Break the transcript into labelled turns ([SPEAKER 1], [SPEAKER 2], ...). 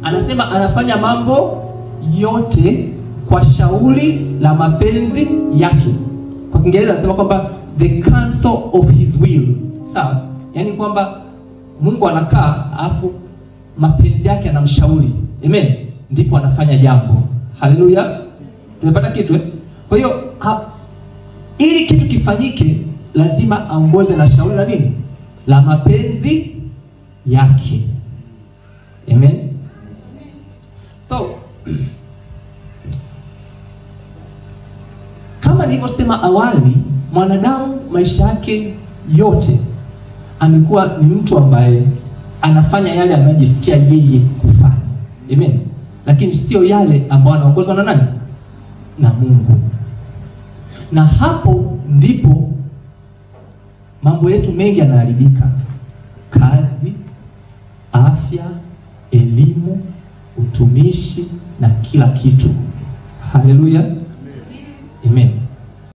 [SPEAKER 1] Anasema anafanya mambo yote kwa shauri la mapenzi yake. Kwa Kiingereza anasema kwamba the counsel of his will. Sawa? Yaani kwamba Mungu anakaa afu mapenzi yake anamshauri. Amen. Ndipo anafanya jambo. Haleluya. Tumepata kitu Kwa hiyo ili kitu kifanyike lazima aongoze na shauri la nini? La mapenzi yake. Amen. So kama nilivyosema awali, mwanadamu maisha yake yote amekuwa ni mtu ambaye anafanya yale anayojisikia yeye kufanya. Amen. Lakini sio yale ambayo anaongozwa na nani? Na Mungu. Na hapo ndipo mambo yetu mengi yanaharibika. Kazi, afya, elimu, utumishi na kila kitu. Haleluya.